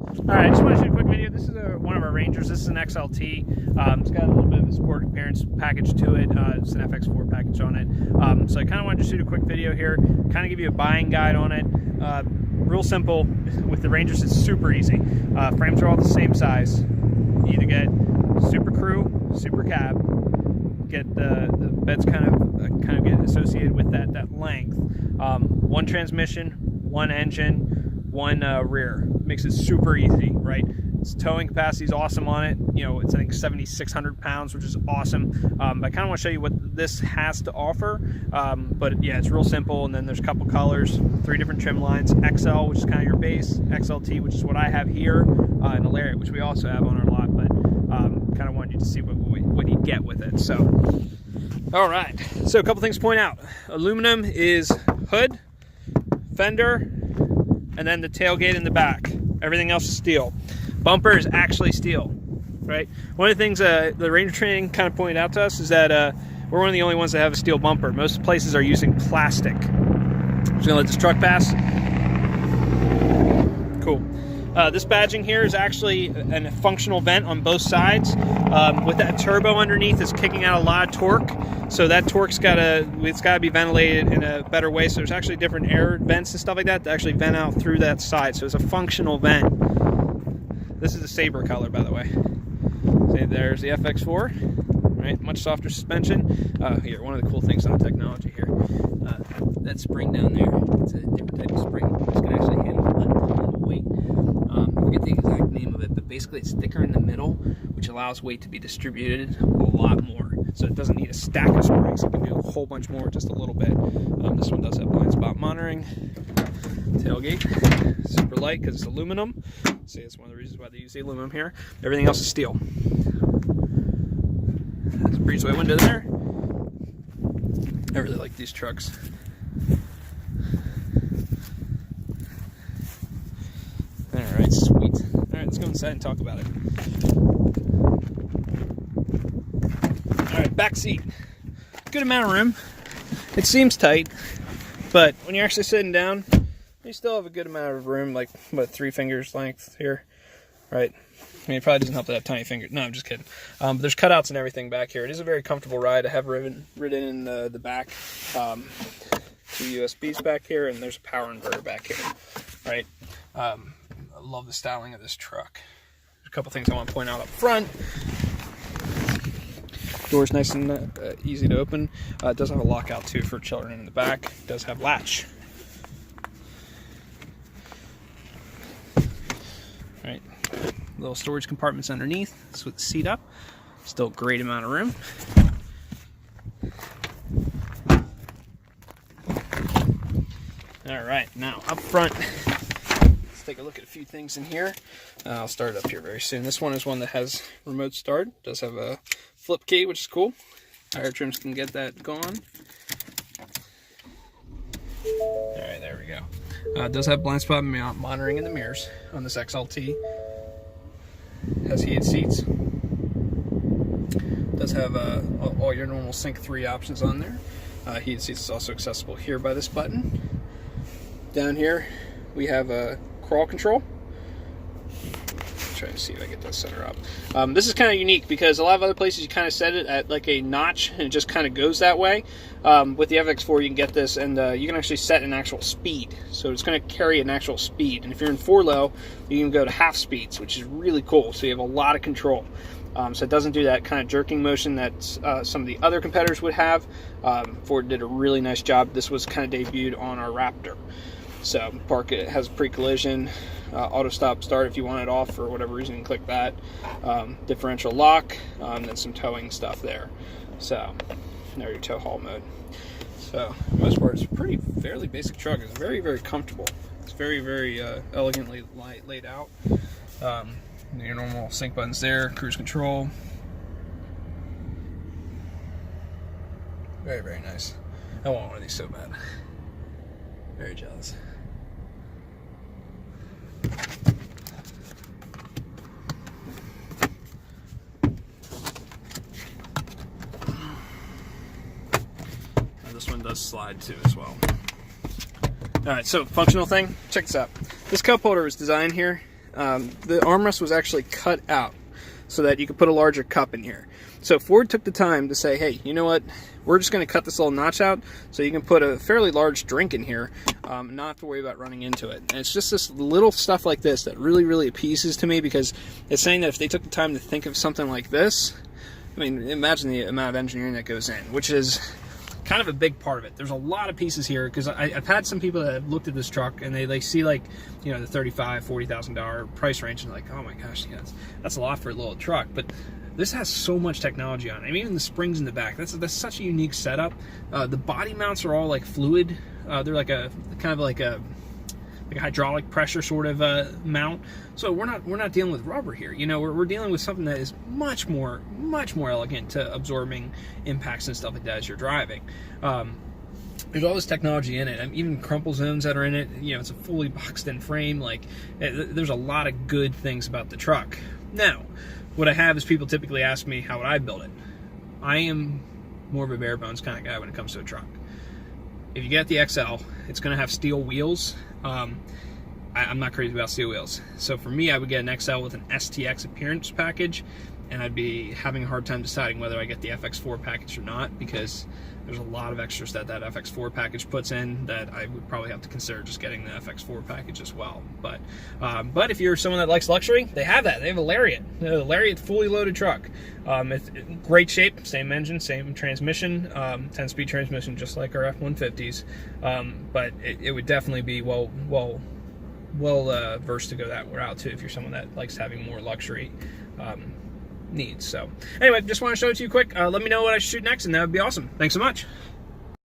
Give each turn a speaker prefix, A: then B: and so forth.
A: Alright, I just want to shoot a quick video. This is one of our Rangers. This is an XLT. It's got a little bit of a sport appearance package to it. It's an FX4 package on it. So I kind of wanted to shoot a quick video here, kind of give you a buying guide on it. Real simple. With the Rangers, it's super easy. Frames are all the same size. You either get Super Crew, Super Cab, get the beds kind of get associated with that length. One transmission, one engine, one rear. Makes it super easy, right? Its towing capacity is awesome on it. You know, it's I think 7,600 pounds, which is awesome. I kind of want to show you what this has to offer. But yeah, it's real simple. And then there's a couple colors, 3 different trim lines: XL, which is kind of your base; XLT, which is what I have here; and a Lariat, which we also have on our lot. But kind of wanted you to see what you get with it. So, all right. So a couple things to point out: aluminum is hood, fender, and then the tailgate in the back. Everything else is steel. Bumper is actually steel, right? One of the things the Ranger training kind of pointed out to us is that we're one of the only ones that have a steel bumper. Most places are using plastic. I'm just gonna let this truck pass. Cool. This badging here is actually a functional vent on both sides. With that turbo underneath, is kicking out a lot of torque. So that torque's it's gotta be ventilated in a better way. So there's actually different air vents and stuff like that actually vent out through that side. So it's a functional vent. This is the Sabre color, by the way. See, there's the FX4, right? Much softer suspension. Here, one of the cool things on the technology here. That spring down there, it's a different type of spring. It's gonna actually handle a ton of weight. I forget the exact name of it, but basically it's thicker in the middle, which allows weight to be distributed a lot more. So it doesn't need a stack of springs. It can do a whole bunch more, just a little bit. This one does have blind spot monitoring. Tailgate, super light because it's aluminum. See, that's one of the reasons why they use the aluminum here. Everything else is steel. There's a breezeway window there. I really like these trucks. Alright, sweet. Alright, let's go inside and talk about it. Alright, back seat. Good amount of room. It seems tight, but when you're actually sitting down, you still have a good amount of room, like, what, 3 fingers length here, right? I mean, it probably doesn't help to have tiny fingers. No, I'm just kidding. But there's cutouts and everything back here. It is a very comfortable ride. I have ridden in the back. 2 USBs back here, and there's a power inverter back here, right? I love the styling of this truck. There's a couple things I want to point out up front. Door's nice and easy to open. It does have a lockout, too, for children in the back. It does have latch. Right, little storage compartments underneath. This with the seat up. Still a great amount of room. All right, now up front, let's take a look at a few things in here. I'll start it up here very soon. This one is one that has remote start. It does have a flip key, which is cool. Higher trims can get that going. All right, there we go. It does have blind spot monitoring in the mirrors on this XLT. Has heated seats. Does have all your normal Sync 3 options on there. Heated seats is also accessible here by this button. Down here we have a crawl control. Trying to see if I get that center up. This is kind of unique because a lot of other places you kind of set it at like a notch and it just kind of goes that way. With the FX4 you can get this, and you can actually set an actual speed. So it's going to carry an actual speed. And if you're in 4-low, you can go to half speeds, which is really cool. So you have a lot of control. So it doesn't do that kind of jerking motion that some of the other competitors would have. Ford did a really nice job. This was kind of debuted on our Raptor. So park it has pre-collision, auto stop start if you want it off for whatever reason, you can click that. Differential lock, and then some towing stuff there. So there your tow haul mode. So for the most part, it's a fairly basic truck. It's very, very comfortable. It's very, very elegantly laid out. Your normal sync buttons there, cruise control. Very, very nice. I want one of these so bad. Very jealous. This one does slide too as well. Alright, so functional thing, check this out. This cup holder was designed here the armrest was actually cut out so that you could put a larger cup in here. So Ford took the time to say, hey, you know what? We're just going to cut this little notch out so you can put a fairly large drink in here, not have to worry about running into it. And it's just this little stuff like this that really, really appeases to me, because it's saying that if they took the time to think of something like this, I mean, imagine the amount of engineering that goes in, which is kind of a big part of it. There's a lot of pieces here, because I've had some people that have looked at this truck and they see, like, you know, the $35,000, $40,000 price range, and like, oh my gosh, yeah, that's a lot for a little truck. But this has so much technology on it. I mean, even the springs in the back, that's such a unique setup. The body mounts are all like fluid. They're like a kind of like a hydraulic pressure sort of mount. So we're not dealing with rubber here. You know, we're dealing with something that is much more elegant to absorbing impacts and stuff like that as you're driving. There's all this technology in it. I mean, even crumple zones that are in it. You know, it's a fully boxed in frame. Like, there's a lot of good things about the truck. Now, what I have is people typically ask me, how would I build it? I am more of a bare bones kind of guy when it comes to a truck. If you get the XL, it's going to have steel wheels. I'm not crazy about steel wheels. So for me, I would get an XL with an STX appearance package, and I'd be having a hard time deciding whether I get the FX4 package or not, because there's a lot of extras that FX4 package puts in that I would probably have to consider just getting the FX4 package as well. But if you're someone that likes luxury, they have that. They have a Lariat. The Lariat fully loaded truck. It's great shape, same engine, same transmission, 10-speed transmission, just like our F-150s. But it would definitely be well versed to go that route too, if you're someone that likes having more luxury needs. So anyway, just want to show it to you quick. Let me know what I should shoot next, and that would be awesome. Thanks so much.